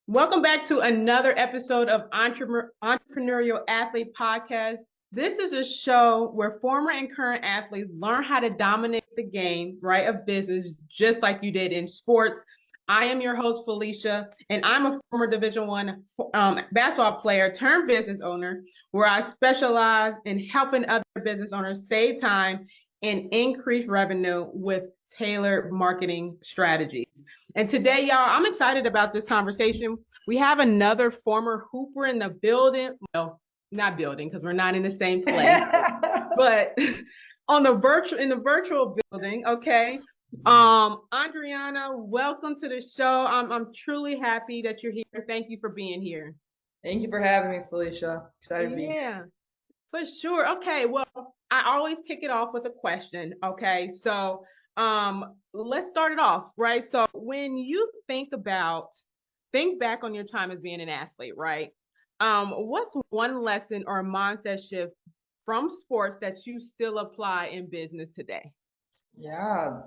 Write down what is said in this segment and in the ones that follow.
Welcome back to another episode of Entrepreneurial Athlete Podcast. This is a show where former and current athletes learn how to dominate the game, right, of business, just like you did in sports. I am your host, Phylesha, and I'm a former Division One basketball player turned business owner, where I specialize in helping other business owners save time and increase revenue with tailored marketing strategies. And today, y'all, I'm excited about this conversation. We have another former hooper in the building. Well, not building because we're not in the same place, but on the virtual building. Okay. Andriana, welcome to the show. I'm truly happy that you're here. Thank you for being here. Thank you for having me, Phylesha. Excited to be here. Yeah, for sure. Okay, well, I always kick it off with a question. Okay, so let's start it off, right? So when you think back on your time as being an athlete, right? What's one lesson or mindset shift from sports that you still apply in business today? Yeah,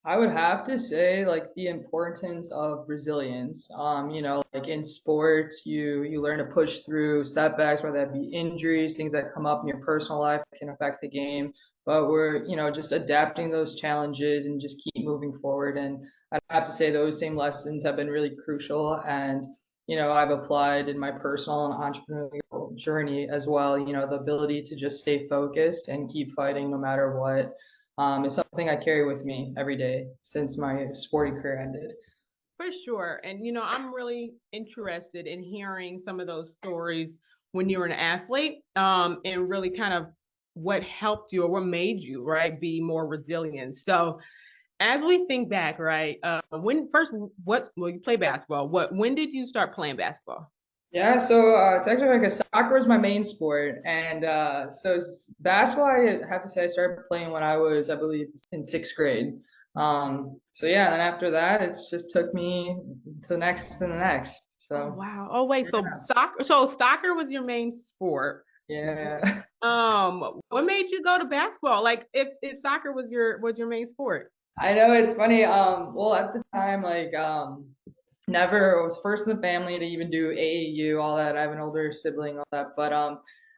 I would have to say like the importance of resilience. Like in sports, you learn to push through setbacks, whether that be injuries, things that come up in your personal life that can affect the game. But we're, just adapting those challenges and just keep moving forward. And I have to say those same lessons have been really crucial. And I've applied in my personal and entrepreneurial journey as well. The ability to just stay focused and keep fighting no matter what is something I carry with me every day since my sporting career ended. For sure. And, I'm really interested in hearing some of those stories when you were an athlete, and really kind of what helped you or what made you, right, be more resilient. So, as we think back, right, you play basketball. When did you start playing basketball? Yeah, so it's actually like soccer was my main sport, and basketball. I have to say I started playing when I was, I believe, in sixth grade. So yeah, and then after that, it's just took me to the next and the next. Oh, So wow. Oh, wait. So yeah, soccer was your main sport. yeah. What made you go to basketball? Like if soccer was your main sport? I know it's funny. Well, at the time, like, never I was first in the family to even do AAU, all that. I have an older sibling, all that. But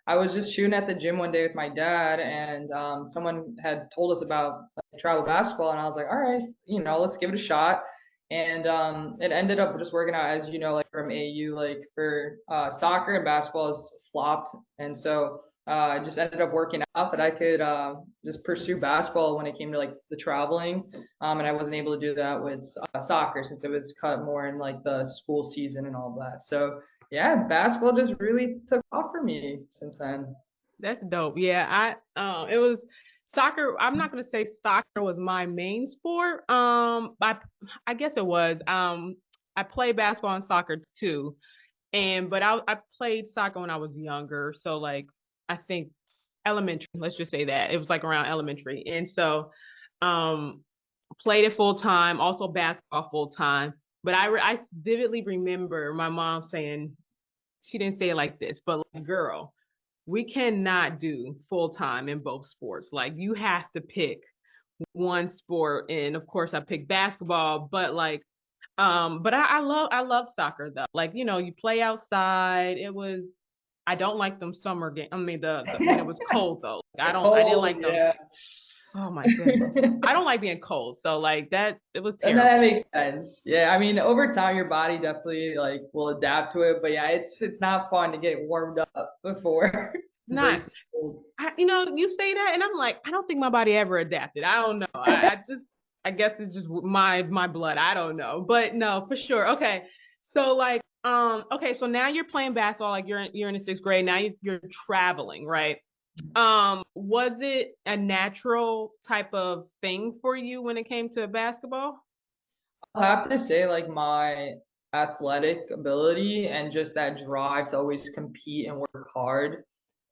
I was just shooting at the gym one day with my dad, and someone had told us about like, travel basketball, and I was like, all right, let's give it a shot. And it ended up just working out, as you know, like from AAU, like for soccer and basketball is flopped, and so I just ended up working out that I could just pursue basketball when it came to like the traveling, and I wasn't able to do that with soccer since it was cut more in like the school season and all that. So yeah, basketball just really took off for me since then. That's dope. Yeah, it was soccer. I'm not gonna say soccer was my main sport. I guess it was. I played basketball and soccer too, but I played soccer when I was younger. So like I think elementary. Let's just say that it was like around elementary, and so um played it full time. Also basketball full time. But I vividly remember my mom saying, she didn't say it like this, but like, girl, we cannot do full time in both sports. Like you have to pick one sport. And of course I picked basketball, but like but I love soccer though. Like, you play outside. I don't like them summer game. I mean the when it was cold though. I didn't Oh like those. yeah. Oh my goodness. I don't like being cold. So like that it was And that terrible. makes sense. Yeah, I mean, over time, your body definitely like will adapt to it. But yeah, it's not fun to get warmed up before Not embracing cold. you say that, and I'm like, I don't think my body ever adapted. I don't know. I guess it's just my blood. I don't know, but no, for sure. Okay, so like, okay, so now you're playing basketball. Like you're in the sixth grade now. You're traveling, right? Was it a natural type of thing for you when it came to basketball? I'll have to say, like, my athletic ability and just that drive to always compete and work hard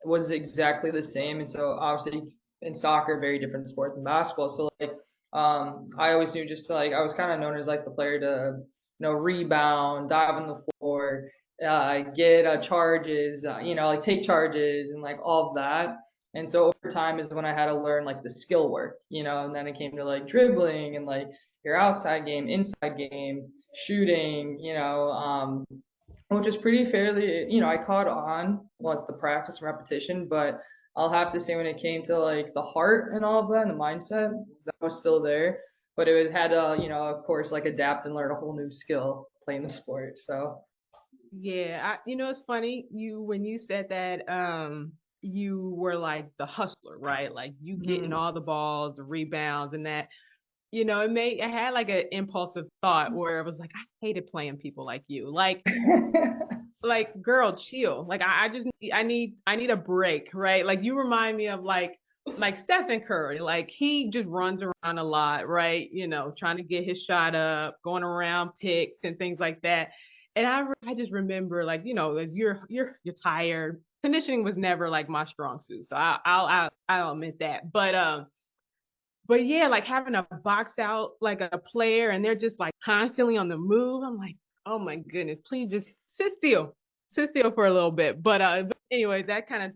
was exactly the same. And so, obviously, in soccer, very different sport than basketball. So, like, I always knew just to, like, I was kind of known as, like, the player to, rebound, dive on the floor, get charges, like, take charges and, like, all of that. And so, over time is when I had to learn, like, the skill work, and then it came to, like, dribbling and, like, your outside game, inside game, shooting, which is pretty fairly, I caught on what the practice and repetition, but I'll have to say when it came to like the heart and all of that and the mindset, that was still there. But it had to, of course, like adapt and learn a whole new skill playing the sport. So Yeah, it's funny when you said that you were like the hustler, right? Like you getting mhm. all the balls, the rebounds and that. I had like an impulsive thought where it was like I hated playing people like you. Like girl, chill. Like I just I need a break, right? Like you remind me of like Stephen Curry. Like he just runs around a lot, right? Trying to get his shot up, going around picks and things like that. And I just remember like, as you're tired. Conditioning was never like my strong suit. So I'll admit that. But yeah, like having a box out like a player and they're just like constantly on the move. I'm like, oh my goodness, please just sit still for a little bit. But anyway, that kind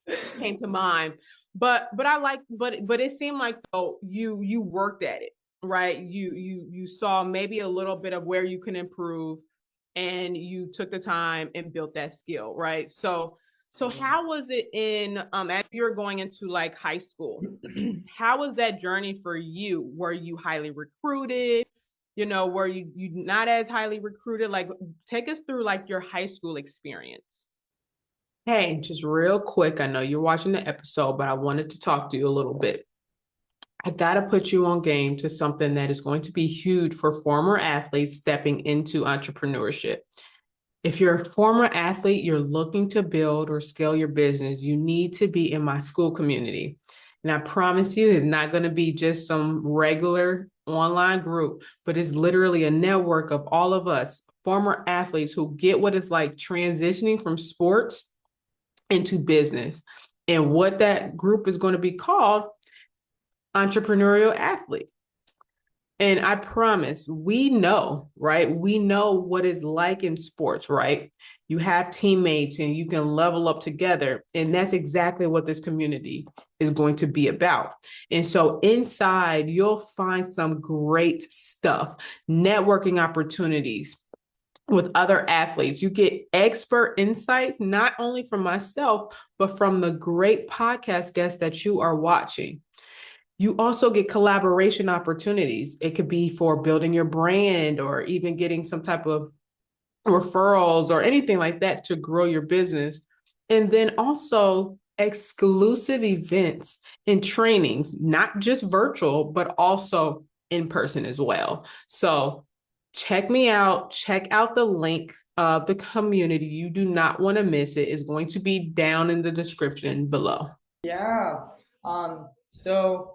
of came to mind. But it seemed like though you worked at it, right? You saw maybe a little bit of where you can improve and you took the time and built that skill, right? So how was it as you're going into like high school? How was that journey for you? Were you highly recruited? Were you not as highly recruited? Like take us through like your high school experience. Hey, just real quick, I know you're watching the episode, but I wanted to talk to you a little bit. I got to put you on game to something that is going to be huge for former athletes stepping into entrepreneurship. If you're a former athlete, you're looking to build or scale your business, you need to be in my school community. And I promise you, it's not going to be just some regular online group, but it's literally a network of all of us, former athletes who get what it's like transitioning from sports into business. And what that group is going to be called Entrepreneurial Athlete. And I promise we know, right? We know what it's like in sports, right? You have teammates and you can level up together. And that's exactly what this community is going to be about. And so inside, you'll find some great stuff, networking opportunities with other athletes. You get expert insights, not only from myself, but from the great podcast guests that you are watching. You also get collaboration opportunities. It could be for building your brand or even getting some type of referrals or anything like that to grow your business. And then also exclusive events and trainings, not just virtual, but also in person as well. So check me out. Check out the link of the community. You do not want to miss it. It's going to be down in the description below. Yeah. So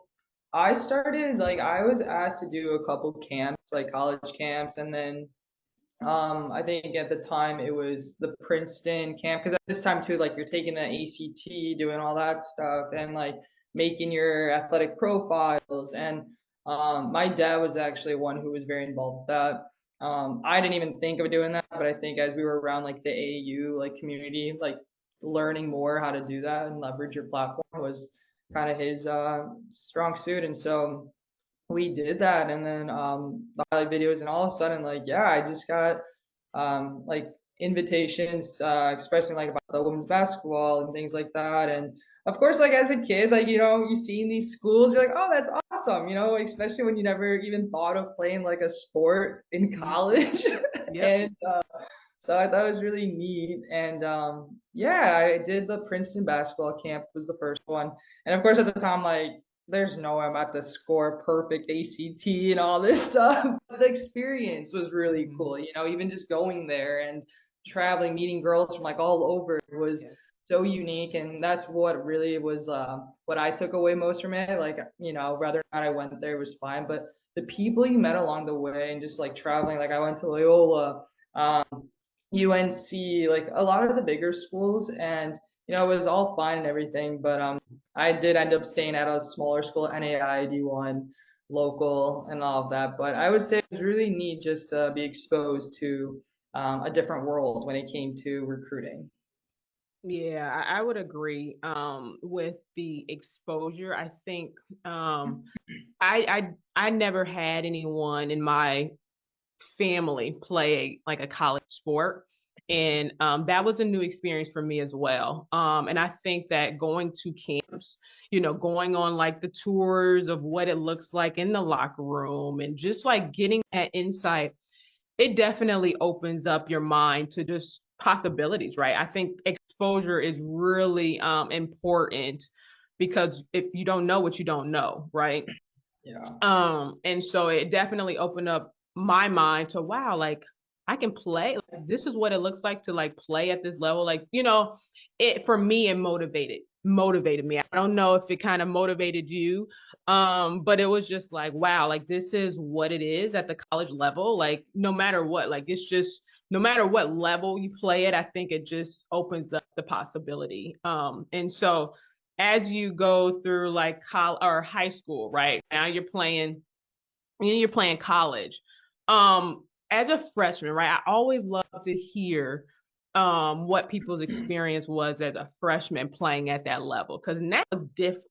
I was asked to do a couple camps, like college camps, and then I think at the time it was the Princeton camp, because at this time too, like you're taking the ACT, doing all that stuff, and like making your athletic profiles. And my dad was actually one who was very involved with that. I didn't even think of doing that, but I think as we were around like the AAU like community, like learning more how to do that and leverage your platform was kind of his strong suit. And so we did that, and then the highlight videos, and all of a sudden, like, yeah, I just got like invitations expressing like about the women's basketball and things like that. And of course, like as a kid, like you see in these schools, you're like, oh, that's awesome, especially when you never even thought of playing like a sport in college. Yep. And so I thought it was really neat. And yeah, I did the Princeton basketball camp was the first one. And of course at the time, like there's no way I'm at to score perfect ACT and all this stuff. But the experience was really cool, even just going there and traveling, meeting girls from like all over was so unique. And that's what really was what I took away most from it. Like, whether or not I went there was fine. But the people you met along the way and just like traveling, like I went to Loyola, um, UNC, like a lot of the bigger schools, and it was all fine and everything, but I did end up staying at a smaller school, NAI D1, local, and all of that. But I would say it was really neat just to be exposed to a different world when it came to recruiting. Yeah, I would agree with the exposure. I think I never had anyone in my family play like a college sport. And that was a new experience for me as well. And I think that going to camps, going on like the tours of what it looks like in the locker room and just like getting that insight, it definitely opens up your mind to just possibilities, right? I think exposure is really important because if you don't know what you don't know, right? Yeah. And so it definitely opened up my mind to wow, like I can play. Like, this is what it looks like to like play at this level. Like, it for me it motivated me. I don't know if it kind of motivated you. But it was just like, wow, like this is what it is at the college level. Like no matter what, like it's just no matter what level you play it, I think it just opens up the possibility. And so as you go through like college or high school, right? Now you're playing college. As a freshman, right? I always love to hear what people's experience was as a freshman playing at that level because that was different,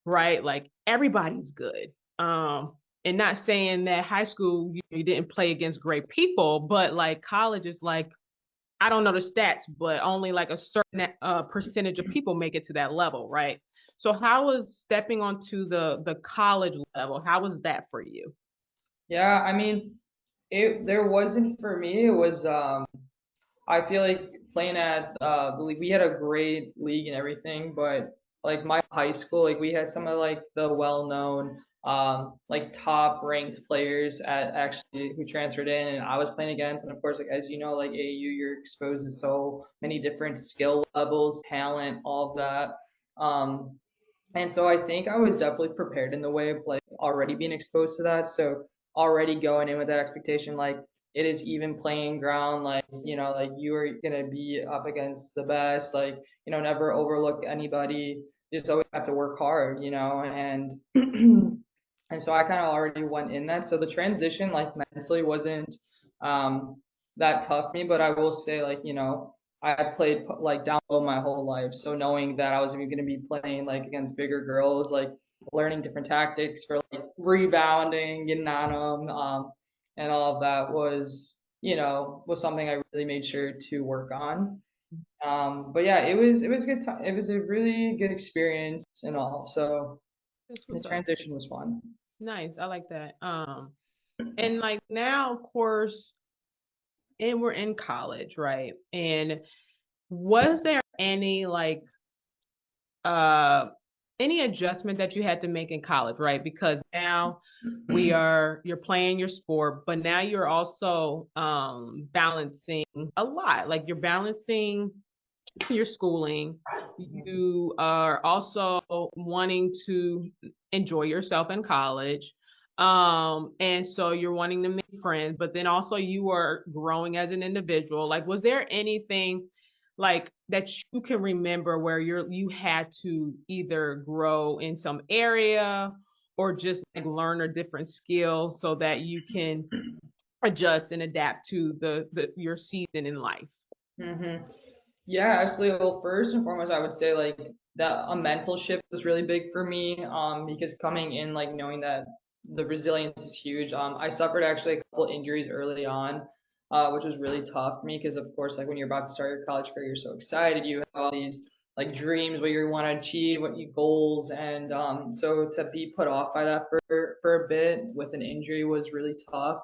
right? Like everybody's good. And not saying that high school you didn't play against great people, but like college is like I don't know the stats, but only like a certain percentage of people make it to that level, right? So how was stepping onto the college level? How was that for you? Yeah, I mean, it there wasn't for me. It was I feel like playing at the league, we had a great league and everything, but like my high school, like we had some of like the well-known like top ranked players at actually who transferred in and I was playing against. And of course, like as you know, like AU, you're exposed to so many different skill levels, talent, all of that. Um, and so I think I was definitely prepared in the way of like already being exposed to that. So already going in with that expectation, like it is even playing ground, like, like you are gonna be up against the best, like, never overlook anybody. Just always have to work hard, and and so I kind of already went in that. So the transition, like mentally, wasn't um that tough for me, but I will say, like, I played like down low my whole life. So knowing that I was even going to be playing like against bigger girls, like learning different tactics for like rebounding, getting on them, and all of that was something I really made sure to work on. But yeah, it was a good time. It was a really good experience and all. So That's the what's up. transition was fun. Nice. I like that. And like now, of course, and we're in college, right? And was there uh any adjustment that you had to make in college, right? Because now you're playing your sport, but now you're also balancing a lot. Like you're balancing your schooling. You are also wanting to enjoy yourself in college. And so you're wanting to make friends, but then also you are growing as an individual. Like, was there anything like that you can remember where you had to either grow in some area or just like learn a different skill so that you can adjust and adapt to the your season in life? hmm Yeah, absolutely. Well, first and foremost, I would say like that a mental shift was really big for me. Because coming in like knowing that the resilience is huge. I suffered actually a couple injuries early on, which was really tough for me because of course like when you're about to start your college career, you're so excited, you have all these like dreams, what you want to achieve, what you goals, and so to be put off by that for a bit with an injury was really tough.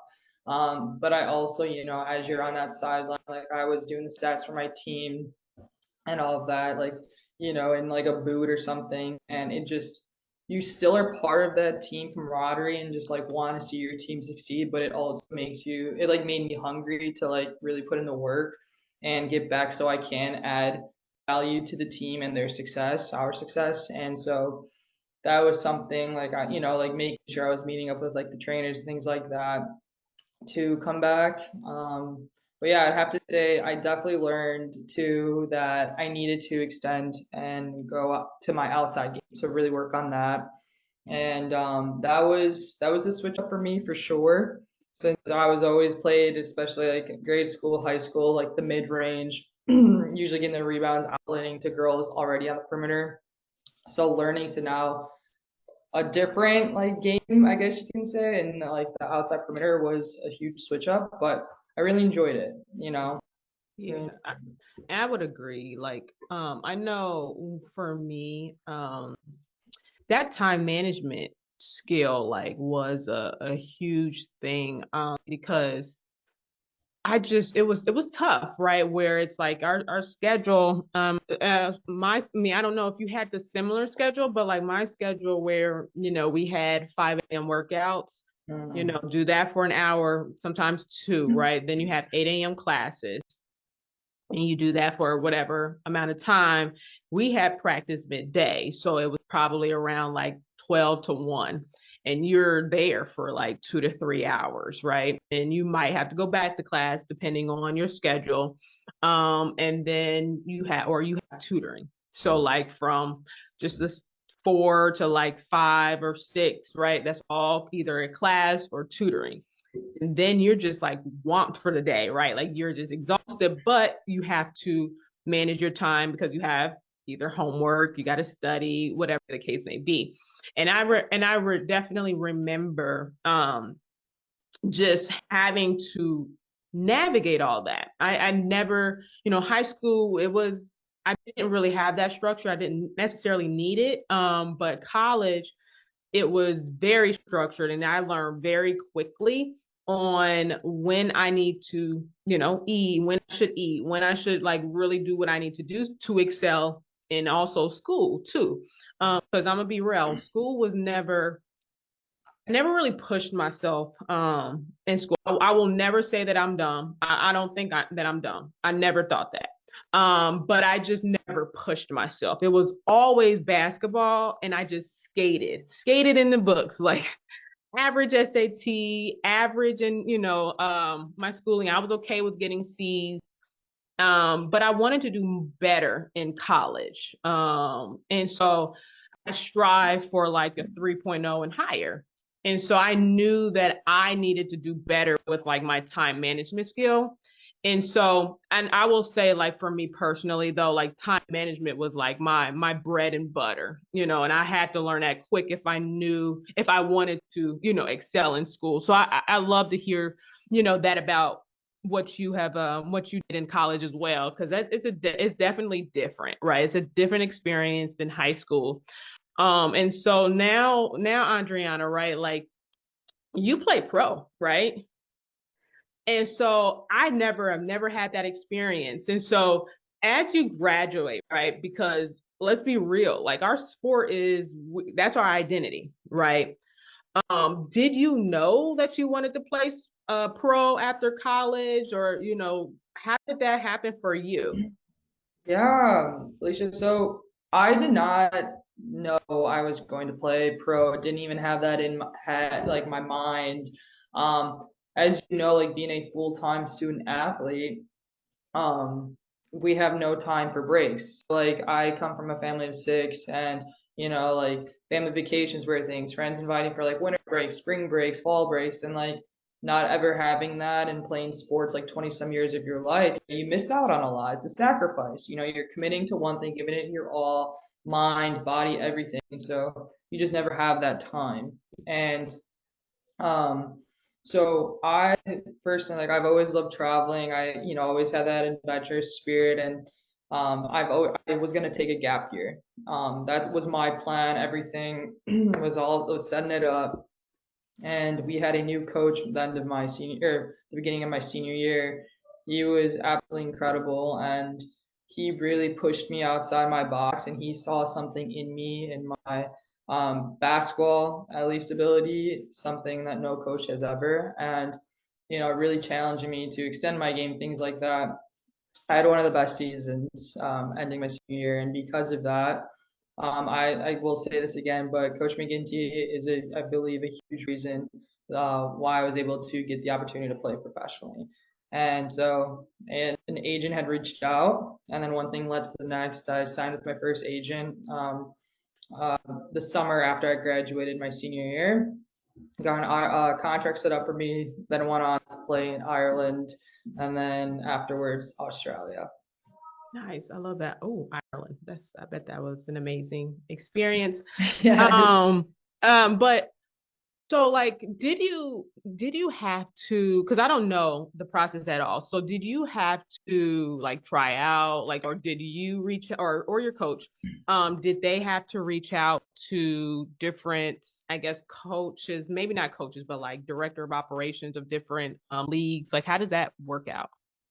But I also, as you're on that sideline, like I was doing the stats for my team and all of that, like, in like a boot or something. And it just, you still are part of that team camaraderie and just like want to see your team succeed. But it also it like made me hungry to like really put in the work and get back so I can add value to the team and their success, our success. And so that was something like like making sure I was meeting up with like the trainers and things like that to come back. But yeah, I'd have to say I definitely learned too that I needed to extend and go up to my outside game. So really work on that. And that was a switch up for me for sure. Since I was always played, especially like grade school, high school, like the mid range. usually getting the rebounds, outletting to girls already on the perimeter. So learning to now a different like game, I guess you can say, and like the outside perimeter was a huge switch up, but I really enjoyed it, you know. Yeah, I would agree. Like, I know for me, that time management skill like was a huge thing, because it was tough, right? Where it's like our schedule, I don't know if you had the similar schedule, but like my schedule where, we had 5 a.m. workouts, do that for an hour, sometimes two, right? Then you have 8 a.m. classes and you do that for whatever amount of time. We had practice midday, so it was probably around like 12 to 1, and you're there for like 2 to 3 hours, right? And you might have to go back to class depending on your schedule. And then you have tutoring. So like from just this 4 to like 5 or 6, right? That's all either a class or tutoring. And then you're just like whomped for the day, right? Like you're just exhausted, but you have to manage your time because you have either homework, you got to study, whatever the case may be. And definitely remember just having to navigate all that. I never, high school, I didn't really have that structure. I didn't necessarily need it. But college, it was very structured, and I learned very quickly on when I need to, eat, when I should like really do what I need to do to excel in also school too. Because I'm gonna be real, school was never I never really pushed myself in school. I will never say that I'm dumb. I don't think that I'm dumb. I never thought that. But I just never pushed myself. It was always basketball, and I just skated in the books, like average SAT, average, and my schooling. I was okay with getting C's. But I wanted to do better in college. And so I strive for like a 3.0 and higher. And so I knew that I needed to do better with like my time management skill. And so, and I will say, like, for me personally, though, like time management was like my bread and butter, and I had to learn that quick if I wanted to, excel in school. So I love to hear, that about what you did in college as well, because it's definitely different, right? It's a different experience than high school. And so now Andriana, right? Like you play pro, right? And so I've never had that experience. And so as you graduate, right? Because let's be real, like our sport that's our identity, right? Did you know that you wanted to play pro after college, or how did that happen for you? Yeah, Phylesha. So I did not know I was going to play pro. Didn't even have that in my head, like my mind. As you know, like being a full-time student athlete, um, we have no time for breaks. Like I come from a family of six, and like family vacations were things, friends inviting for like winter breaks, spring breaks, fall breaks, and like not ever having that and playing sports like 20 some years of your life, you miss out on a lot. It's a sacrifice. You're committing to one thing, giving it your all, mind, body, everything. So you just never have that time. And um, so I personally, like, I've always loved traveling. I, always had that adventurous spirit, and I was gonna take a gap year. That was my plan. Everything was setting it up, and we had a new coach at the end of my the beginning of my senior year. He was absolutely incredible, and he really pushed me outside my box, and he saw something in me in my basketball, at least ability, something that no coach has ever, and really challenging me to extend my game, things like that. I had one of the best seasons ending my senior year, and because of that, I will say this again, but Coach McGinty is, I believe, a huge reason why I was able to get the opportunity to play professionally. And so, an agent had reached out, and then one thing led to the next. I signed with my first agent uh, the summer after I graduated my senior year. Got a contract set up for me, then went on to play in Ireland, and then afterwards Australia. Nice. I love that. Oh, Ireland. I bet that was an amazing experience. Yes. Um, but so like did you have to, because I don't know the process at all. So did you have to like try out, like, or did you reach, or your coach, did they have to reach out to different, I guess, coaches, maybe not coaches, but like director of operations of different leagues? Like how does that work out?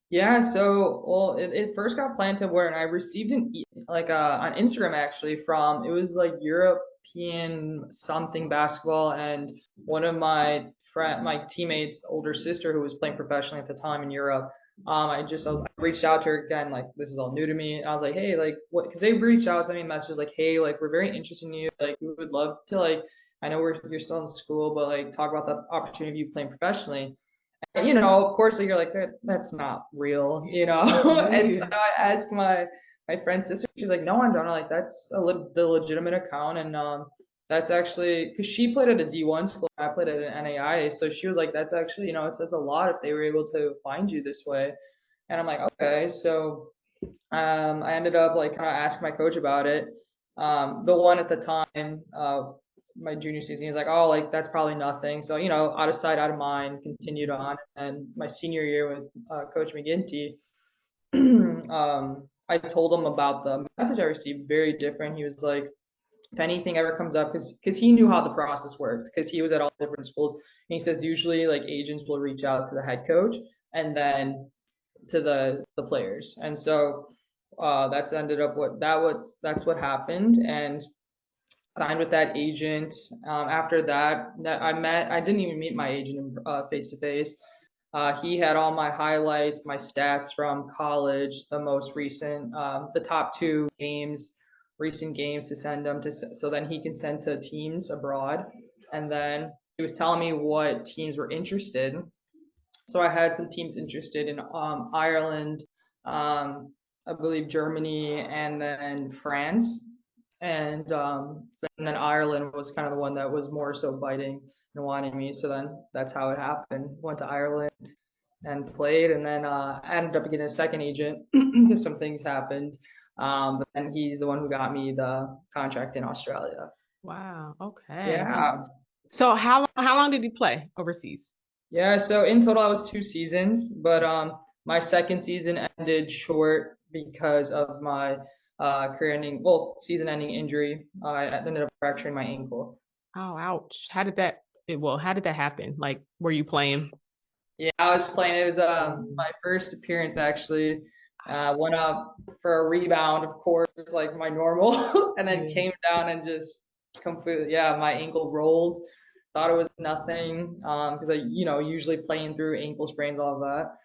Yeah, so well, it first got planned to where I received on Instagram actually from it was like European something basketball, and one of my teammates' older sister who was playing professionally at the time in Europe. I reached out to her again, like this is all new to me. I was like, hey, like what? Because they reached out, sent me messages like, hey, like we're very interested in you. Like we would love to like I know you're still in school, but like talk about the opportunity of you playing professionally. Of course, like, you're like that's not real. And so Yeah. I asked my friend's sister. She's like, no, Andriana, like that's the legitimate account, and that's actually because she played at a D1 school, I played at an NAIA, so she was like, that's actually, it says a lot if they were able to find you this way, and I'm like, okay, so I ended up like kind of asking my coach about it. The one at the time, my junior season, he was like, "Oh, like that's probably nothing." So out of sight, out of mind, continued on. And my senior year with Coach McGinty, I told him about the message I received. Very different. He was like, "If anything ever comes up," because he knew how the process worked, because he was at all different schools, and he says usually like agents will reach out to the head coach and then to the players. And so that's ended up that's what happened, and signed with that agent. After that I didn't even meet my agent face to face. He had all my highlights, my stats from college, the most recent, the top two recent games to send them to, so then he can send to teams abroad. And then he was telling me what teams were interested. So I had some teams interested in Ireland, I believe Germany, and then France. And then Ireland was kind of the one that was more so biting and wanting me. So then that's how it happened. Went to Ireland and played, and then I ended up getting a second agent because some things happened. But then he's the one who got me the contract in Australia. Wow. Okay. Yeah. So how long did you play overseas? Yeah, so in total I was 2 seasons, but my second season ended short because of my season-ending injury. I ended up fracturing my ankle. Oh, ouch. How did that happen? Like, were you playing? Yeah, I was playing. It was my first appearance actually. Went up for a rebound, of course, like my normal, and then Yeah. came down and just completely, yeah, my ankle rolled. Thought it was nothing, because I, usually playing through ankle sprains, all of that.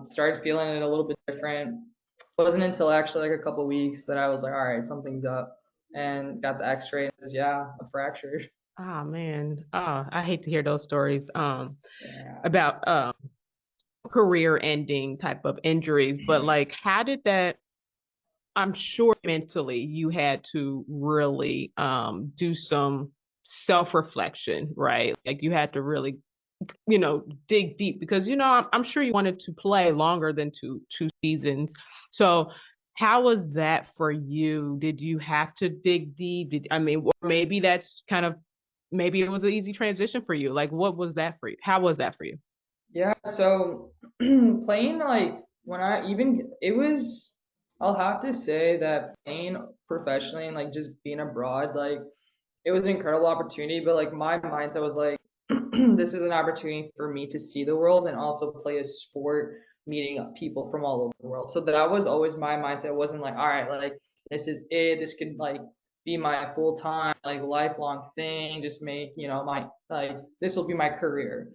Started feeling it a little bit different. Wasn't until actually like a couple weeks that I was like, all right, something's up, and got the X-ray, and it was, yeah, a fracture. Oh man. Oh, I hate to hear those stories. Yeah. About career ending type of injuries, but like how did that, I'm sure mentally you had to really do some self-reflection, right? Like you had to really, dig deep because I'm sure you wanted to play longer than two seasons. So how was that for you? Did you have to dig deep? I mean, or maybe that's kind of, maybe it was an easy transition for you. Like what was that for you? How was that for you? Yeah, so playing like when I even it was I'll have to say that playing professionally and like just being abroad, like it was an incredible opportunity, but like my mindset was like this is an opportunity for me to see the world and also play a sport, meeting people from all over the world. So that was always my mindset. It wasn't like, all right, like this is it, this could like be my full time, like lifelong thing, just make, my like this will be my career.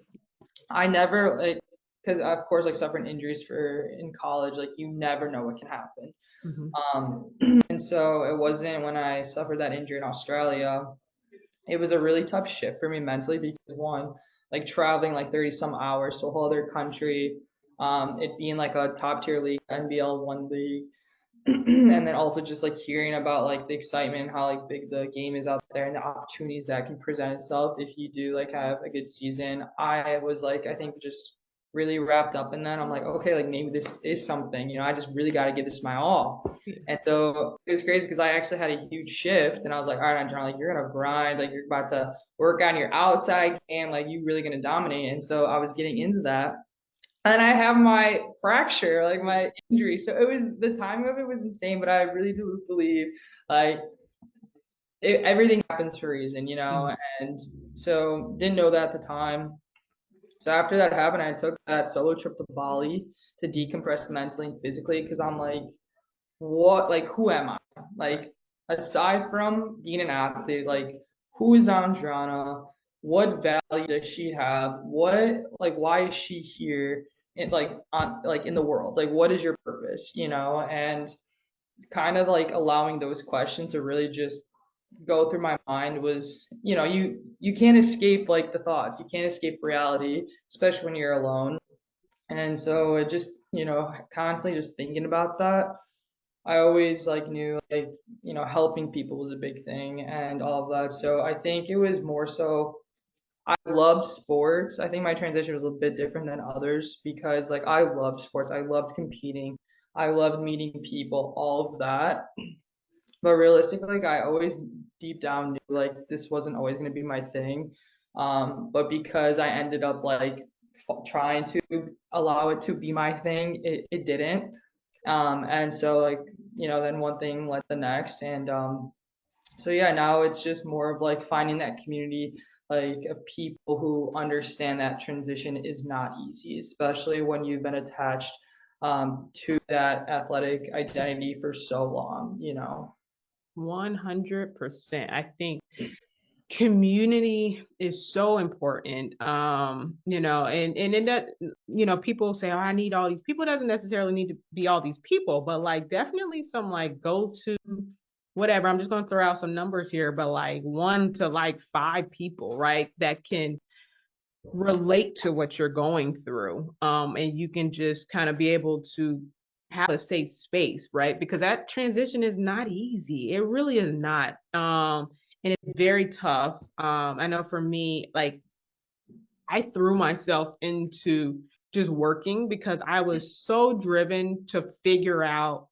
I never like because of course like suffering injuries for in college, like you never know what can happen. Hmm. Um, and so it wasn't when I suffered that injury in Australia. It was a really tough shift for me mentally because one, like traveling like 30 some hours to a whole other country, it being like a top tier league, NBL one league, and then also just like hearing about like the excitement and how like big the game is out there and the opportunities that can present itself if you do like have a good season. I was like, I think just really wrapped up in that. I'm like, okay, like maybe this is something, I just really got to give this my all. And so it was crazy because I actually had a huge shift, and I was like, all right, Andriana, like you're gonna grind, like you're about to work on your outside game, like you really gonna dominate. And so I was getting into that, and I have my fracture, like my injury. So the timing of it was insane, but I really do believe like everything happens for a reason, and so didn't know that at the time. So after that happened, I took that solo trip to Bali to decompress mentally and physically, because I'm like, what, like, who am I? Like, aside from being an athlete, like, who is Andriana? What value does she have? Why is she here? In the world, like, what is your purpose? And kind of like allowing those questions to really just go through my mind was, you can't escape like the thoughts, you can't escape reality, especially when you're alone. And so it just, constantly just thinking about that, I always like knew like, helping people was a big thing and all of that. So I think it was more so I love sports. I think my transition was a bit different than others because like I loved sports. I loved competing. I loved meeting people, all of that. But realistically, like I always deep down knew like this wasn't always going to be my thing. But because I ended up like trying to allow it to be my thing, it didn't. And so like, then one thing led the next. And so yeah, now it's just more of like finding that community like of people who understand that transition is not easy, especially when you've been attached to that athletic identity for so long. 100%. I think community is so important. And in that, people say, oh, I need all these people. Doesn't necessarily need to be all these people, but like definitely some like go to whatever. I'm just going to throw out some numbers here, but like 1 to like 5 people, right? That can relate to what you're going through. And you can just kind of be able to have a safe space, right? Because that transition is not easy. It really is not. And it's very tough. I know for me, like I threw myself into just working because I was so driven to figure out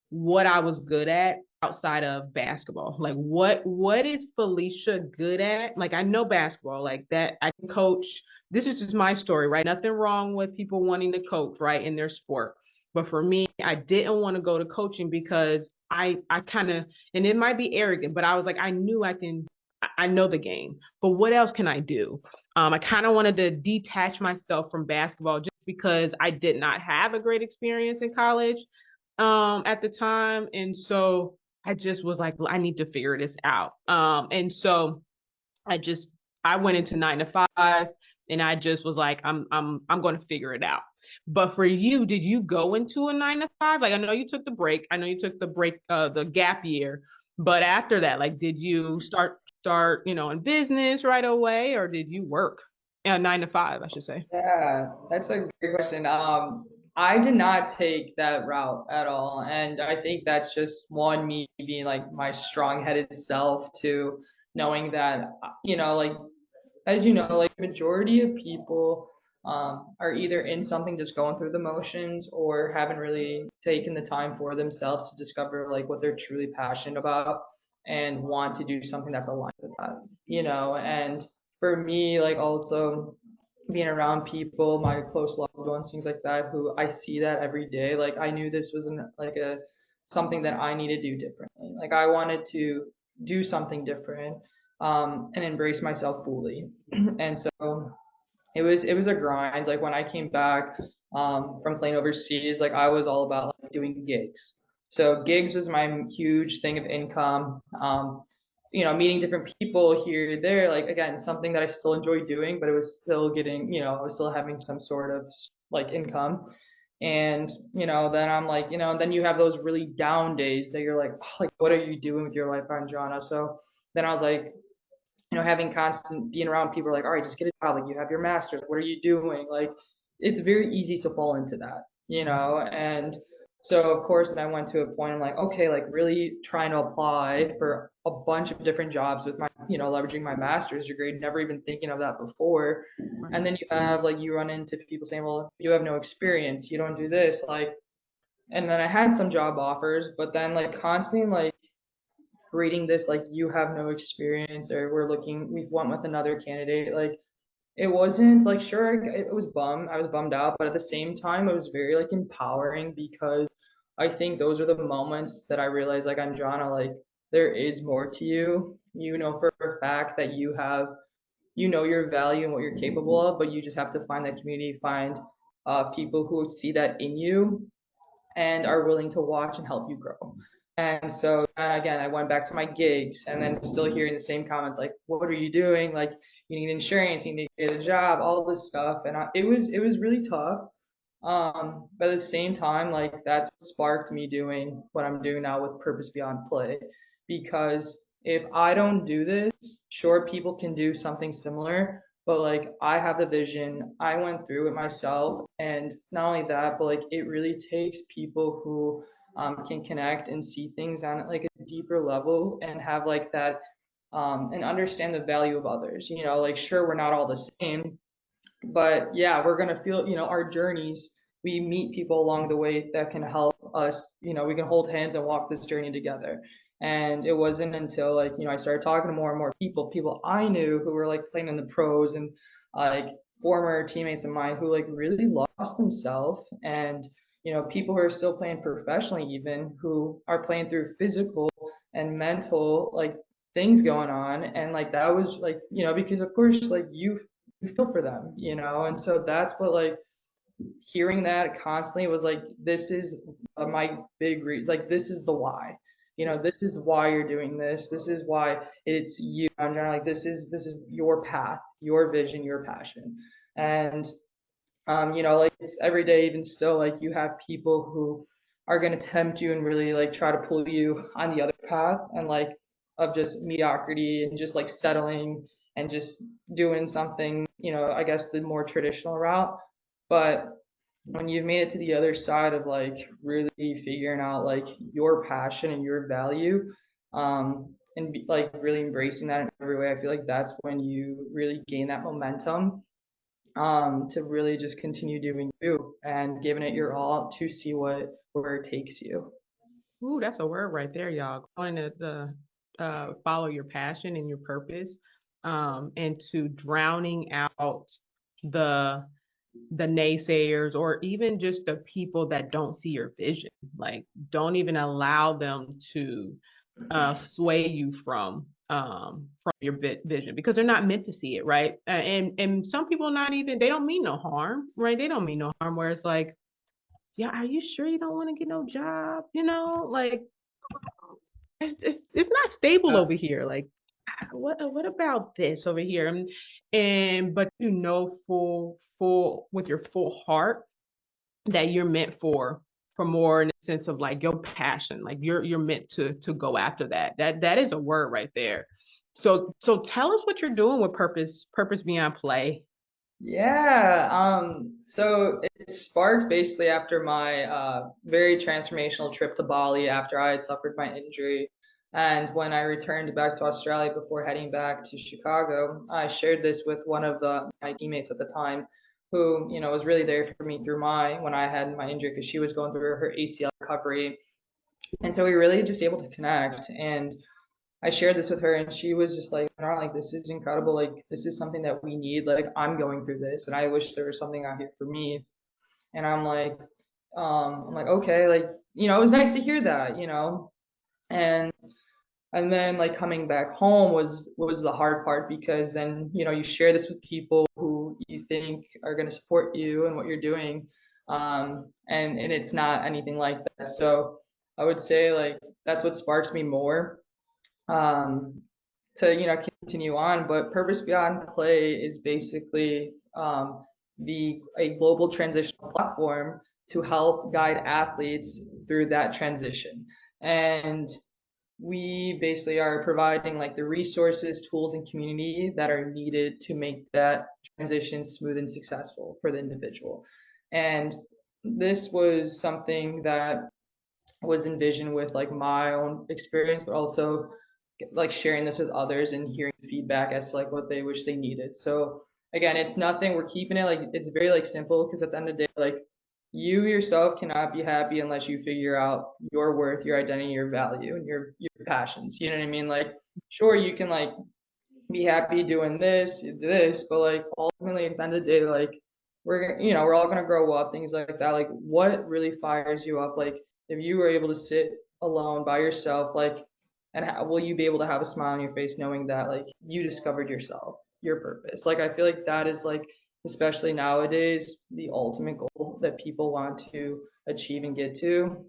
what I was good at outside of basketball. Like what is Phylesha good at? Like I know basketball, like that I can coach. This is just my story, right? Nothing wrong with people wanting to coach, right, in their sport. But for me, I didn't want to go to coaching because I kind of, and it might be arrogant, but I was like, I knew I know the game, but what else can I do? I kind of wanted to detach myself from basketball just because I did not have a great experience in college at the time. And so I just was like, well, I need to figure this out. And so I went into 9 to 5 and I just was like, I'm going to figure it out. But for you, did you go into a 9 to 5? Like, I know you took the break. I know you took the break, the gap year. But after that, like, did you start, in business right away, or did you work 9 to 5, I should say? Yeah, that's a great question. I did not take that route at all. And I think that's just one, me being like my strong-headed self to knowing that, like, as you know, like majority of people are either in something just going through the motions or haven't really taken the time for themselves to discover like what they're truly passionate about and want to do something that's aligned with that. And for me, like also being around people, my close loved ones, things like that, who I see that every day. Like I knew this wasn't like something that I needed to do differently. Like I wanted to do something different and embrace myself fully. And so it was a grind. Like when I came back from playing overseas, like I was all about like doing gigs. So gigs was my huge thing of income. Meeting different people here, there, like again, something that I still enjoy doing, but it was still getting, I was still having some sort of like income. And, then I'm like, then you have those really down days that you're like, oh, like, what are you doing with your life, Andriana? So then I was like, having constant being around people like, all right, just get a job. Like you have your master's. What are you doing? Like it's very easy to fall into that. And so of course, then I went to a point I'm like, okay, like really trying to apply for a bunch of different jobs with my leveraging my master's degree, never even thinking of that before. Right. And then you have like, you run into people saying, well, you have no experience, you don't do this, like, and then I had some job offers, but then like constantly like reading this, like, you have no experience, or we went with another candidate, like, it wasn't like, sure, it was I was bummed out, but at the same time, it was very like empowering, because I think those are the moments that I realized, like, Andriana, like, there is more to you. You know for a fact that you know your value and what you're capable of, but you just have to find that community, find people who see that in you and are willing to watch and help you grow. And so, and again, I went back to my gigs, and then still hearing the same comments like, what are you doing? Like, you need insurance, you need to get a job, all this stuff. And it was really tough. But at the same time, like, that's what sparked me doing what I'm doing now with Purpose Beyond Play. Because if I don't do this, sure, people can do something similar, but like, I have the vision, I went through it myself. And not only that, but like, it really takes people who can connect and see things on like a deeper level, and have like that and understand the value of others. Like, sure, we're not all the same, but yeah, we're going to feel, our journeys. We meet people along the way that can help us. We can hold hands and walk this journey together. And it wasn't until like, I started talking to more and more people I knew who were like playing in the pros, and like former teammates of mine who like really lost themselves, and people who are still playing professionally, even who are playing through physical and mental like things going on. And like, that was like, because of course, like, you feel for them, and so that's what, like, hearing that constantly was like, this is my like, this is the why. This is why you're doing this. This is why it's you. I'm trying to, like, this is your path, your vision, your passion. And like, it's every day, even still, like, you have people who are going to tempt you and really like try to pull you on the other path, and like, of just mediocrity and just like settling and just doing something, I guess the more traditional route. But when you've made it to the other side of like really figuring out like your passion and your value, and like really embracing that in every way, I feel like that's when you really gain that momentum, to really just continue doing you and giving it your all to see where it takes you. Ooh, that's a word right there, y'all. Going to follow your passion and your purpose, and to drowning out the naysayers, or even just the people that don't see your vision. Like, don't even allow them to sway you from your vision, because they're not meant to see it, right? And some people, not even, they don't mean no harm, right? They don't mean no harm. Where it's like, yeah, are you sure you don't want to get no job? Like, it's not stable over here. Like, what about this over here? And but full with your full heart, that you're meant for more, in the sense of like your passion, like you're meant to go after that. That is a word right there. So tell us what you're doing with Purpose Beyond Play. Yeah, so it sparked basically after my very transformational trip to Bali after I had suffered my injury. And when I returned back to Australia before heading back to Chicago, I shared this with one of my teammates at the time, who, was really there for me through when I had my injury, because she was going through her ACL recovery. And so we really just able to connect. And I shared this with her, and she was just like, like, this is incredible. Like, this is something that we need. Like, I'm going through this, and I wish there was something out here for me. And I'm like, okay, like, it was nice to hear that, and then like coming back home was the hard part, because then, you share this with people who you think are going to support you and what you're doing, and it's not anything like that. So I would say like that's what sparked me more, um, to continue on. But Purpose Beyond Play is basically a global transitional platform to help guide athletes through that transition. And we basically are providing like the resources, tools, and community that are needed to make that transition smooth and successful for the individual. And this was something that was envisioned with like my own experience, but also like sharing this with others and hearing feedback as to like what they wish they needed. So again, it's nothing, we're keeping it like, it's very like simple, because at the end of the day, like you yourself cannot be happy unless you figure out your worth, your identity, your value, and your passions. You know what I mean? Like, sure, you can like be happy doing this, but like ultimately at the end of the day, like we're all gonna grow up, things like that. Like, what really fires you up? Like, if you were able to sit alone by yourself, like, and will you be able to have a smile on your face knowing that like you discovered yourself, your purpose? Like, I feel like that is like, especially nowadays, the ultimate goal that people want to achieve and get to.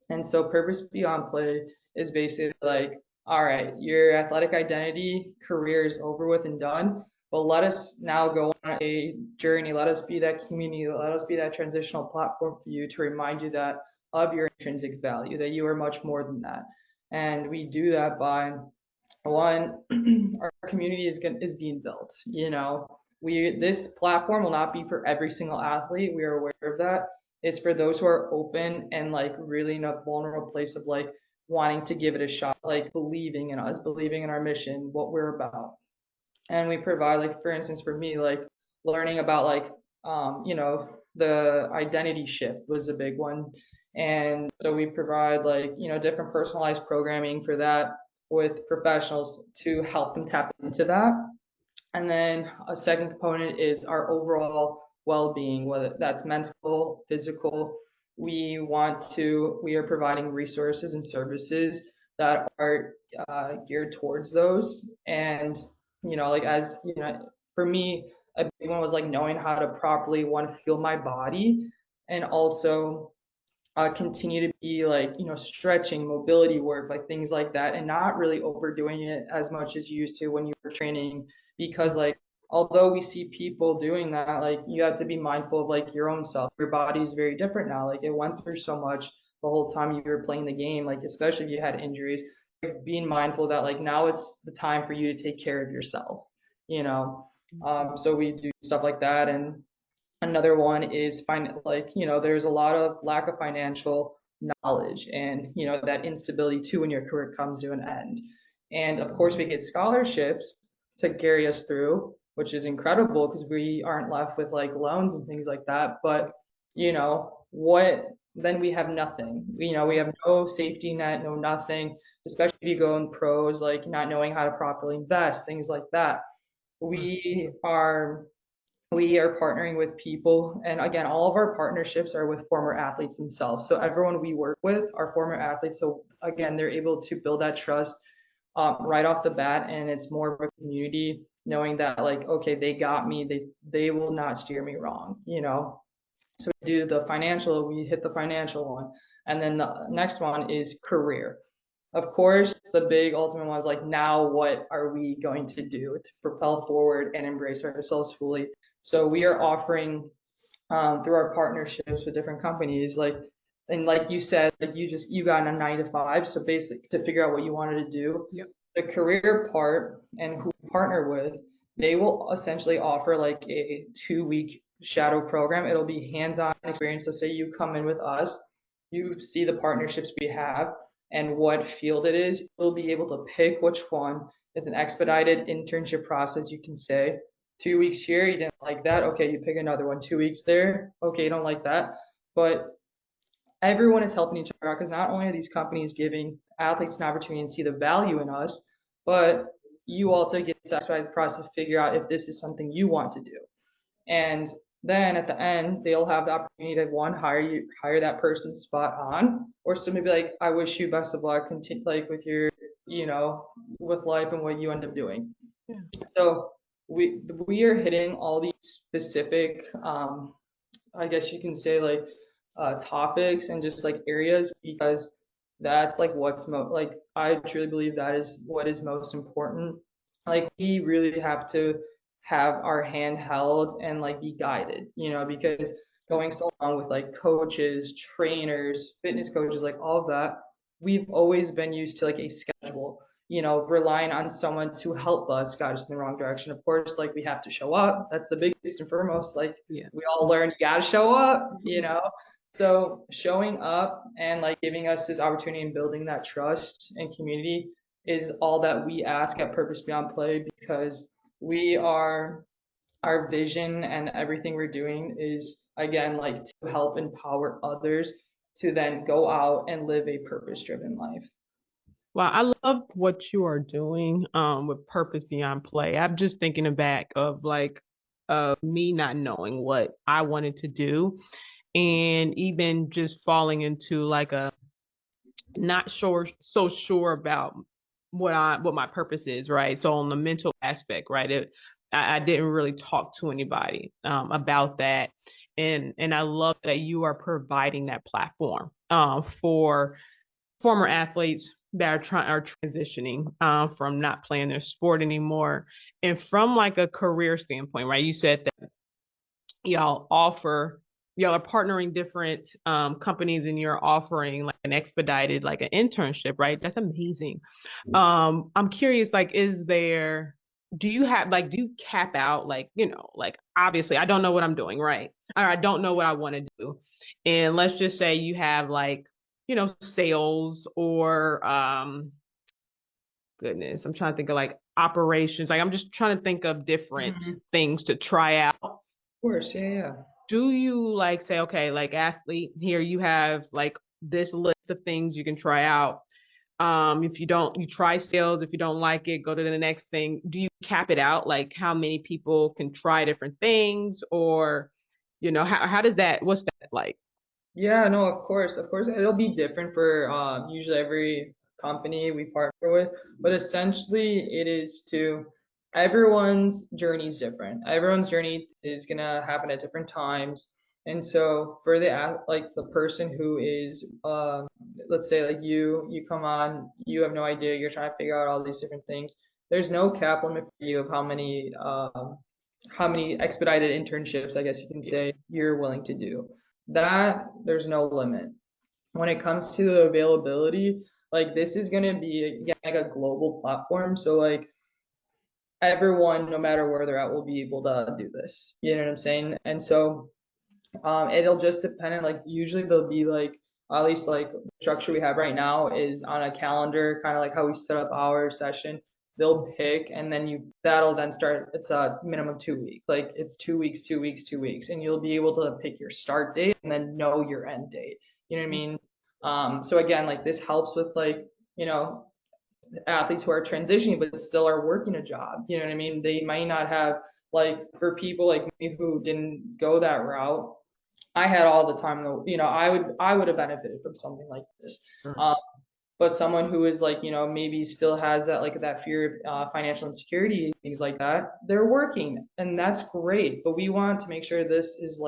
And so purpose beyond play is basically like, all right, your athletic identity career is over with and done, but let us now go on a journey. Let us be that community. Let us be that transitional platform for you to remind you that of your intrinsic value, that you are much more than that. And we do that by one, our community is being built. This platform will not be for every single athlete. We are aware of that. It's for those who are open and like really in a vulnerable place of like wanting to give it a shot, like believing in us, believing in our mission, what we're about. And we provide, like, for instance, for me, like learning about like the identity shift was a big one. And so we provide like different personalized programming for that with professionals to help them tap into that. And then a second component is our overall well-being, whether that's mental, physical. We are providing resources and services that are geared towards those. And, like, as for me, a big one was like knowing how to properly, one, feel my body, and also continue to be like, stretching, mobility work, like things like that, and not really overdoing it as much as you used to when you were training. Because like, although we see people doing that, like you have to be mindful of like your own self. Your body is very different now. Like, it went through so much the whole time you were playing the game, like especially if you had injuries, like being mindful that like now it's the time for you to take care of yourself, you know. So we do stuff like that. And another one is there's a lot of lack of financial knowledge, and that instability too when your career comes to an end. And of course we get scholarships to carry us through, which is incredible because we aren't left with like loans and things like that. But what then? We have nothing. We have no safety net, no nothing, especially if you go in pros, like not knowing how to properly invest, things like that. We are partnering with people, and again, all of our partnerships are with former athletes themselves. So everyone we work with are former athletes. So again, they're able to build that trust right off the bat, and it's more of a community knowing that like, okay, they got me. They will not steer me wrong. So we hit the financial one, and then the next one is career. Of course, the big ultimate one is like, now what are we going to do to propel forward and embrace ourselves fully? So we are offering through our partnerships with different companies, and like you said, like you got a 9 to 5. So basically, to figure out what you wanted to do, Yep. the career part and who we partner with, they will essentially offer like a 2-week shadow program. It'll be hands-on experience. So say you come in with us, you see the partnerships we have and what field it is, you'll be able to pick which one. Is an expedited internship process, you can say. 2 weeks here, you didn't like that. Okay, you pick another one. 2 weeks there. Okay, you don't like that. But everyone is helping each other out, because not only are these companies giving athletes an opportunity to see the value in us, but you also get to expedite the process to figure out if this is something you want to do. And then at the end, they'll have the opportunity to, one, hire that person spot on, or somebody be like, I wish you best of luck, continue like with your, with life and what you end up doing. Yeah. So we are hitting all these specific, I guess you can say, like topics and just like areas, because that's like what's like, I truly believe that is what is most important. Like, we really have to have our hand held and like be guided, because going so long with like coaches, trainers, fitness coaches, like all of that, we've always been used to like a schedule, relying on someone to help us guide us in the wrong direction. Of course, like, we have to show up. That's the biggest and foremost. Like, Yeah. we all learn you gotta show up. So showing up and like giving us this opportunity and building that trust and community, is all that we ask at Purpose Beyond Play, because our vision and everything we're doing is, again, like to help empower others to then go out and live a purpose-driven life. Well, I love what you are doing with Purpose Beyond Play. I'm just thinking back of like me not knowing what I wanted to do, and even just falling into like a not so sure about what my purpose is, right? So on the mental aspect, right? I didn't really talk to anybody about that. And I love that you are providing that platform for former athletes that are transitioning from not playing their sport anymore. And from like a career standpoint, right? You said that y'all are partnering different companies, and you're offering like an expedited, like an internship, right? That's amazing. I'm curious, like, do you cap out, like, like, obviously I don't know what I'm doing, right? Or I don't know what I want to do. And let's just say you have like, sales or goodness, I'm trying to think of like operations. Like I'm just trying to think of different things to try out. Of course, yeah. Do you like say, okay, like athlete, here you have like this list of things you can try out. If you don't, you try sales. If you don't like it, go to the next thing. Do you cap it out? Like how many people can try different things, or, how does what's that like? Yeah, no, of course, it'll be different for usually every company we partner with, but essentially it is to everyone's journey is different. Everyone's journey is gonna happen at different times, and so for like the person who is let's say like you come on, you have no idea, you're trying to figure out all these different things. There's no cap limit for you of how many expedited internships, I guess you can say, you're willing to do. That there's no limit. When it comes to the availability, like this is going to be again, like a global platform. So like everyone, no matter where they're at, will be able to do this. You know what I'm saying? And so it'll just depend on like usually there'll be like at least like the structure we have right now is on a calendar, kind of like how we set up our session. They'll pick and then that'll then start. It's a minimum 2 week. Like it's 2 weeks, 2 weeks, 2 weeks, and you'll be able to pick your start date and then know your end date. You know what I mean? So again, like this helps with like, athletes who are transitioning but still are working a job. You know what I mean? They might not have, like, for people like me who didn't go that route, I had all the time though, I would have benefited from something like this. Sure. But someone who is like, maybe still has that like that fear of financial insecurity, things like that, they're working and that's great. But we want to make sure this is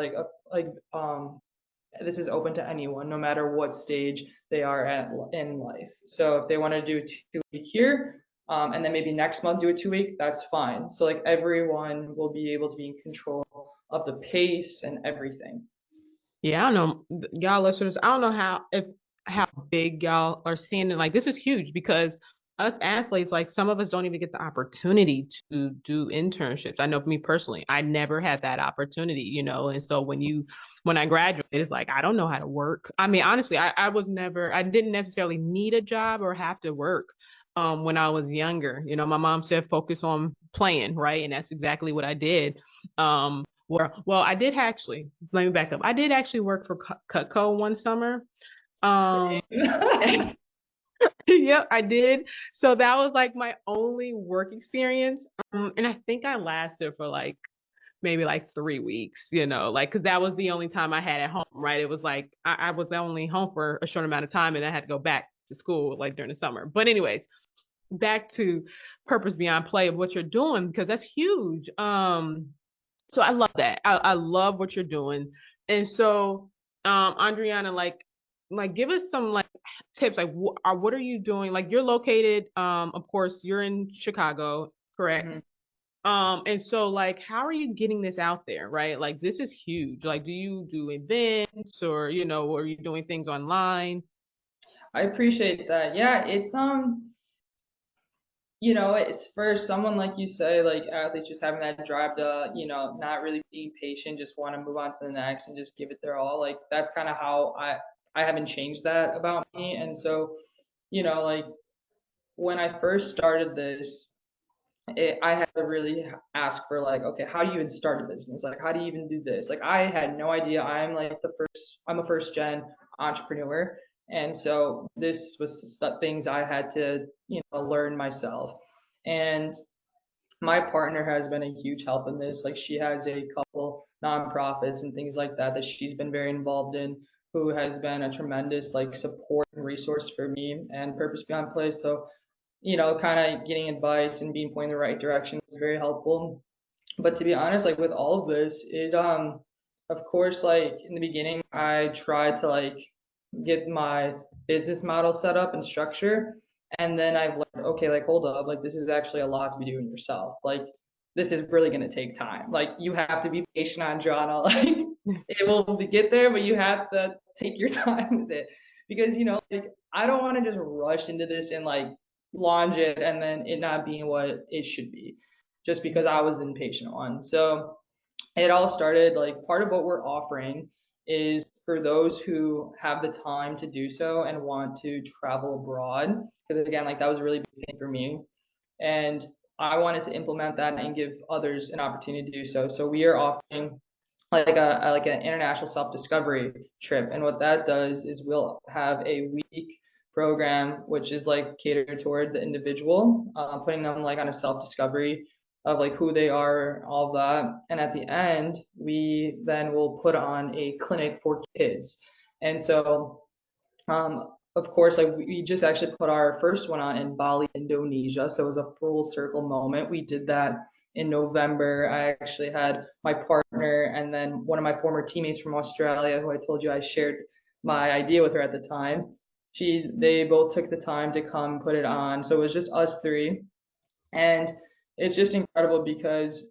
this is open to anyone, no matter what stage they are at in life. So if they want to do a 2 week here, and then maybe next month do a 2 week, that's fine. So like everyone will be able to be in control of the pace and everything. Yeah, I don't know, y'all listeners. I don't know how big y'all are seeing it. Like this is huge because us athletes, like some of us don't even get the opportunity to do internships. I know for me personally, I never had that opportunity, And so when I graduated, it's like I don't know how to work. I mean, honestly, I didn't necessarily need a job or have to work when I was younger. My mom said focus on playing, right? And that's exactly what I did. Well, I did actually, let me back up. I did actually work for Cutco one summer. Yep, I did. So that was like my only work experience. And I think I lasted for like maybe like 3 weeks, like, cause that was the only time I had at home, right? It was like, I was only home for a short amount of time and I had to go back to school like during the summer. But anyways, back to Purpose Beyond Play of what you're doing, because that's huge. So I love that. I love what you're doing. And so, Andriana, like give us some like tips. Like, what are you doing? Like, you're located, of course, you're in Chicago, correct? And so, like, how are you getting this out there, right? Like, this is huge. Like, do you do events, or are you doing things online? I appreciate that. Yeah, it's for someone like you say, like athletes just having that drive to, not really being patient, just want to move on to the next and just give it their all. Like that's kind of how I haven't changed that about me. And so, like when I first started this, I had to really ask for like, okay, how do you even start a business? Like, how do you even do this? Like, I had no idea. I'm a first gen entrepreneur. And so this was things I had to, learn myself. And my partner has been a huge help in this. Like, she has a couple nonprofits and things like that that she's been very involved in, who has been a tremendous like support and resource for me and Purpose Beyond Play. So kind of getting advice and being pointed in the right direction was very helpful. But to be honest, like with all of this, of course, like in the beginning, I tried to like get my business model set up and structure. And then I've learned, okay, like hold up, like this is actually a lot to be doing yourself. Like this is really going to take time. Like you have to be patient, Andriana. Like it will get there, but you have to take your time with it because, like I don't want to just rush into this and like launch it and then it not being what it should be just because I was the impatient one. So it all started like part of what we're offering is for those who have the time to do so and want to travel abroad. Because again, like that was a really big thing for me. And I wanted to implement that and give others an opportunity to do so. So we are offering like an international self-discovery trip. And what that does is we'll have a week program, which is like catered toward the individual, putting them like on a self-discovery of like who they are, all of that. And at the end, we then will put on a clinic for kids. And so, of course, like we just actually put our first one on in Bali, Indonesia. So it was a full circle moment. We did that in November. I actually had my partner and then one of my former teammates from Australia, who I told you I shared my idea with her at the time. They both took the time to come put it on. So it was just us three. And it's just incredible because,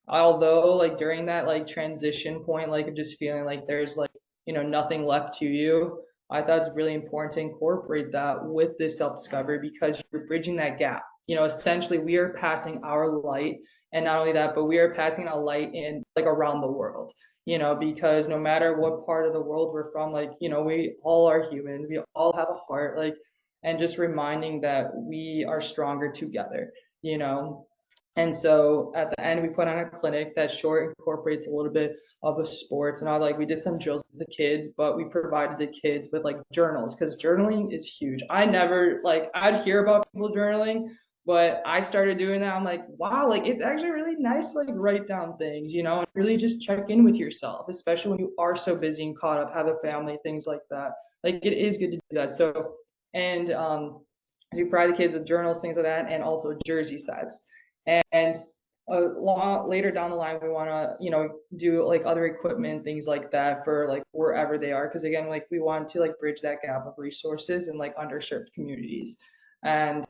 although like during that like transition point, like of just feeling like there's like, nothing left to you, I thought it's really important to incorporate that with this self-discovery because you're bridging that gap. Essentially we are passing our light, and not only that, but we are passing a light in like around the world, because no matter what part of the world we're from, like, we all are humans, we all have a heart, like, and just reminding that we are stronger together, you know. And so at the end, we put on a clinic that short incorporates a little bit of the sports and all. Like we did some drills with the kids, but we provided the kids with like journals because journaling is huge. I never like I'd hear about people journaling, but I started doing that. I'm like, wow, like it's actually really nice to like write down things, and really just check in with yourself, especially when you are so busy and caught up, have a family, things like that. Like it is good to do that. So and we provide the kids with journals, things like that, and also jersey sets. And later down the line, we want to, do like other equipment, things like that for like wherever they are. Because again, like we want to like bridge that gap of resources in like underserved communities. And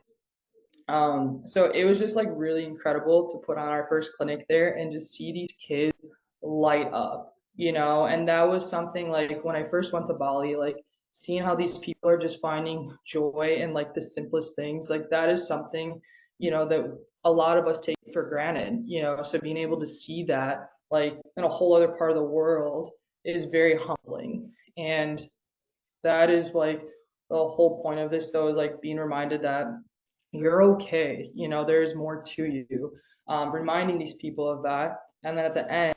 so it was just like really incredible to put on our first clinic there and just see these kids light up, and that was something like when I first went to Bali, like seeing how these people are just finding joy in like the simplest things, like that is something, that a lot of us take for granted, so being able to see that like in a whole other part of the world is very humbling. And that is like the whole point of this though, is like being reminded that you're okay, there's more to you, reminding these people of that. And then at the end,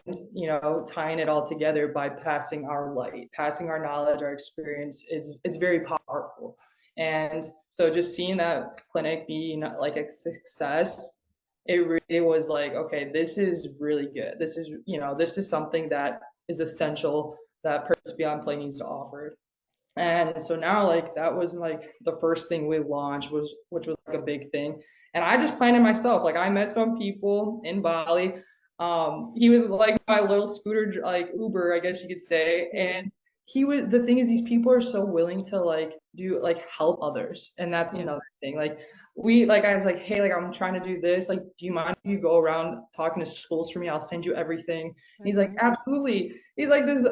tying it all together by passing our light, passing our knowledge, our experience, it's very powerful. And so just seeing that clinic being like a success, it really was like, okay, this is really good. This is something that is essential that Purpose Beyond Play needs to offer. And so now like that was like the first thing we launched, which was like a big thing. And I just planned it myself. Like I met some people in Bali. He was like my little scooter, like Uber, I guess you could say. And the thing is, these people are so willing to like do like help others. And that's another thing. Like I was like, hey, like I'm trying to do this. Like, do you mind if you go around talking to schools for me? I'll send you everything. And he's like, absolutely. He's like this,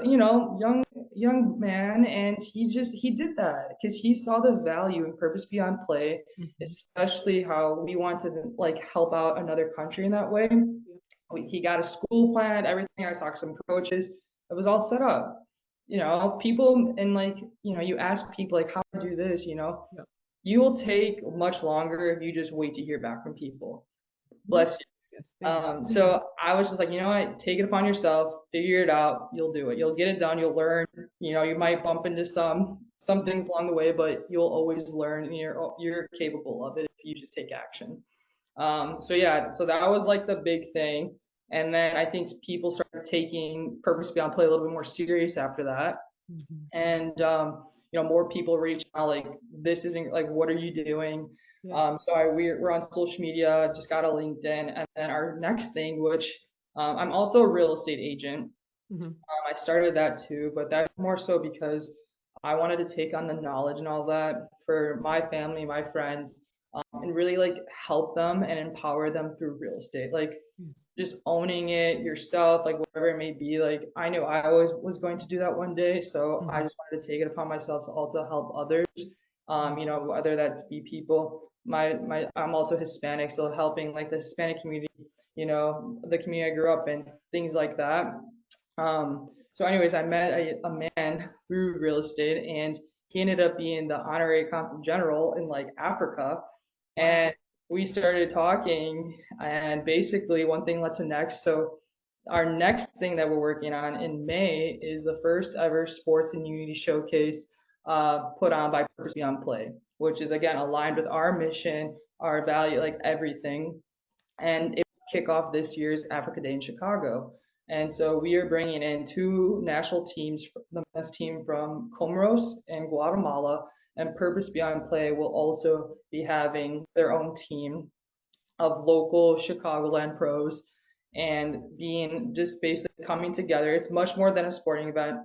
young man, and he did that because he saw the value in Purpose Beyond Play, especially how we want to like help out another country in that way. He got a school planned, everything. I talked to some coaches. It was all set up. People and like, you ask people like how to do this, you will take much longer if you just wait to hear back from people. Bless you. So I was just like, you know what, take it upon yourself, figure it out, you'll do it, you'll get it done, you'll learn. You might bump into some things along the way, but you'll always learn, and you're capable of it if you just take action. So yeah, so that was like the big thing. And then I think people started taking Purpose Beyond Play a little bit more serious after that. And more people reached out like, this isn't like, what are you doing? So we're on social media, just got a LinkedIn, and then our next thing, which I'm also a real estate agent. I started that too, but that's more so because I wanted to take on the knowledge and all that for my family, my friends, and really like help them and empower them through real estate. Like just owning it yourself, like whatever it may be. Like I knew I always was going to do that one day, so I just wanted to take it upon myself to also help others. Whether that be people. I'm also Hispanic, so helping like the Hispanic community, the community I grew up in, things like that. So anyways, I met a man through real estate, and he ended up being the honorary consul general in like Africa. And we started talking, and basically one thing led to next. So our next thing that we're working on in May is the first ever sports and unity showcase put on by Purpose Beyond Play, which is again aligned with our mission, our value, like everything. And it will kick off this year's Africa Day in Chicago. And so we are bringing in two national teams, the men's team from Comoros and Guatemala, and Purpose Beyond Play will also be having their own team of local Chicagoland pros, and being just basically coming together. It's much more than a sporting event.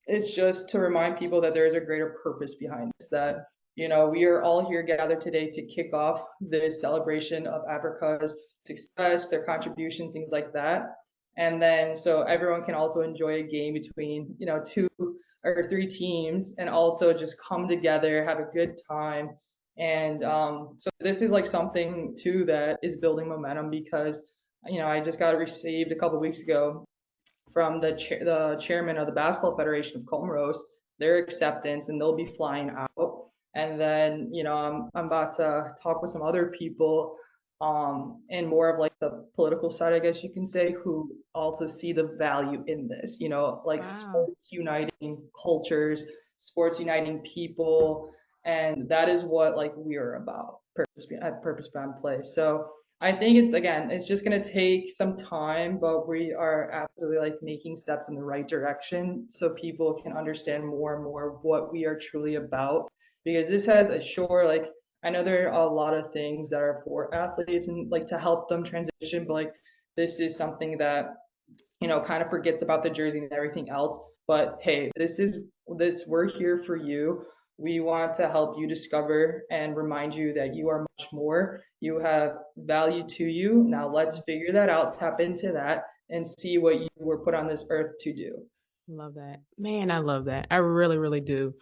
It's just to remind people that there is a greater purpose behind this, that we are all here gathered today to kick off this celebration of Africa's success, their contributions, things like that. And then so everyone can also enjoy a game between, 2 or 3 teams, and also just come together, have a good time. And so this is like something too that is building momentum, because, I just got received a couple weeks ago from the chairman of the Basketball Federation of Comoros, their acceptance, and they'll be flying out. And then, I'm about to talk with some other people, and more of like the political side, I guess you can say, who also see the value in this, like sports uniting cultures, sports uniting people. And that is what like we are about at Purpose Beyond Play. So I think it's just going to take some time, but we are absolutely like making steps in the right direction so people can understand more and more what we are truly about. Because this has like, I know there are a lot of things that are for athletes and like to help them transition, but like this is something that, kind of forgets about the jersey and everything else. But hey, we're here for you. We want to help you discover and remind you that you are much more. You have value to you. Now let's figure that out, tap into that, and see what you were put on this earth to do. Love that. Man, I love that. I really, really do.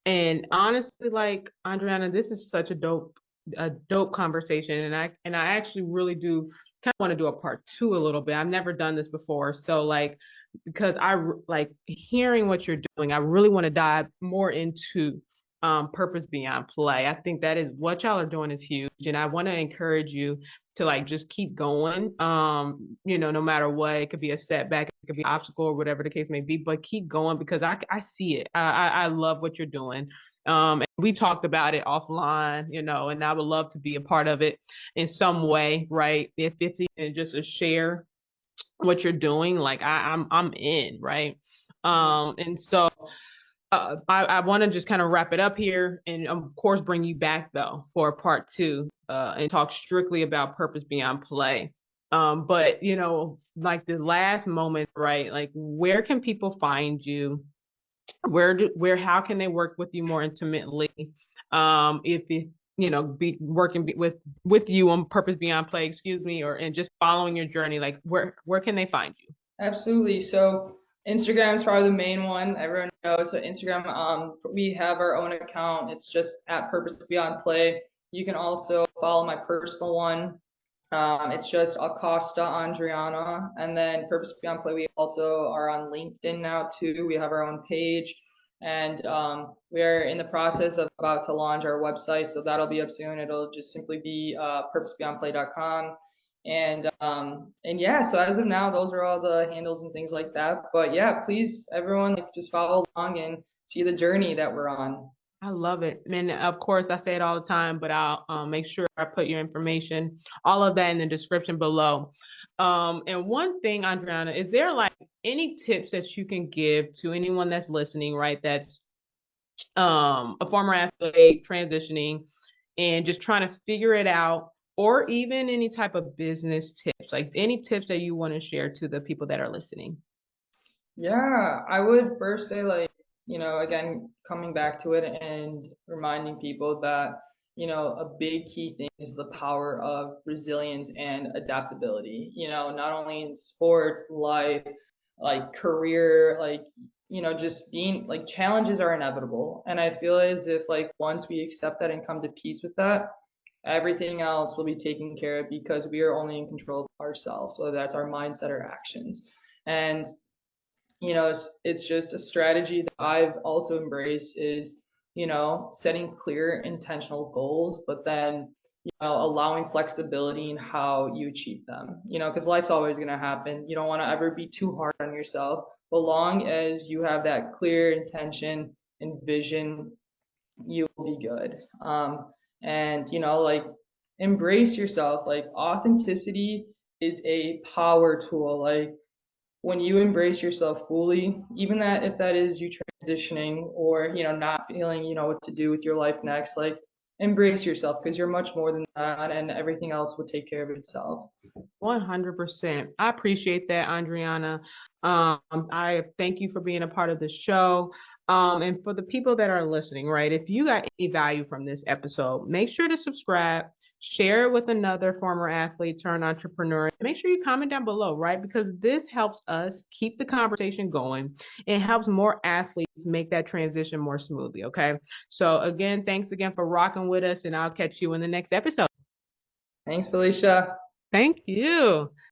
And honestly, like Andriana, this is such a dope conversation. And I actually really do kind of want to do a part 2 a little bit. I've never done this before. So like, because I like hearing what you're doing, I really want to dive more into Purpose Beyond Play. I think that is what y'all are doing is huge. And I want to encourage you to like just keep going. No matter what, it could be a setback, it could be an obstacle, or whatever the case may be, but keep going, because I see it. I love what you're doing. And we talked about it offline, and I would love to be a part of it in some way, right? If it's even just a share what you're doing, like I'm in, right? And so I want to just kind of wrap it up here, and of course bring you back though for part 2 and talk strictly about Purpose Beyond Play. But like the last moment, right? Like where can people find you? How can they work with you more intimately? If it be working with you on Purpose Beyond Play, excuse me, and just following your journey, like where can they find you? Absolutely. So Instagram is probably the main one everyone knows. So Instagram, we have our own account. It's just at Purpose Beyond Play. You can also follow my personal one. It's just Acosta Andriana. And then Purpose Beyond Play, we also are on LinkedIn now too. We have our own page. And we are in the process of about to launch our website, so that'll be up soon. It'll just simply be purposebeyondplay.com. And yeah, so as of now, those are all the handles and things like that. But yeah, please, everyone, like, just follow along and see the journey that we're on. I love it. And of course, I say it all the time, but I'll make sure I put your information, all of that in the description below. And one thing, Andriana, is there like any tips that you can give to anyone that's listening, right? That's a former athlete transitioning and just trying to figure it out, or even any type of business tips, like any tips that you want to share to the people that are listening? Yeah, I would first say, like, again, coming back to it and reminding people that, a big key thing is the power of resilience and adaptability, not only in sports, life, like career, like, just being like challenges are inevitable. And I feel as if, like, once we accept that and come to peace with that, everything else will be taken care of because we are only in control of ourselves, whether that's our mindset or actions. And it's just a strategy that I've also embraced is, setting clear intentional goals, but then, allowing flexibility in how you achieve them, because life's always going to happen. You don't want to ever be too hard on yourself, but long as you have that clear intention and vision, you will be good. And, like, embrace yourself. Like, authenticity is a power tool. Like, when you embrace yourself fully, even that if that is you transitioning or, not feeling, what to do with your life next, like, embrace yourself because you're much more than that, and everything else will take care of itself. 100%. I appreciate that, Andriana. I thank you for being a part of the show. And for the people that are listening, right, if you got any value from this episode, make sure to subscribe, share it with another former athlete turned entrepreneur. Make sure you comment down below, right? Because this helps us keep the conversation going. It helps more athletes make that transition more smoothly. Okay. So again, thanks again for rocking with us, and I'll catch you in the next episode. Thanks, Phylesha. Thank you.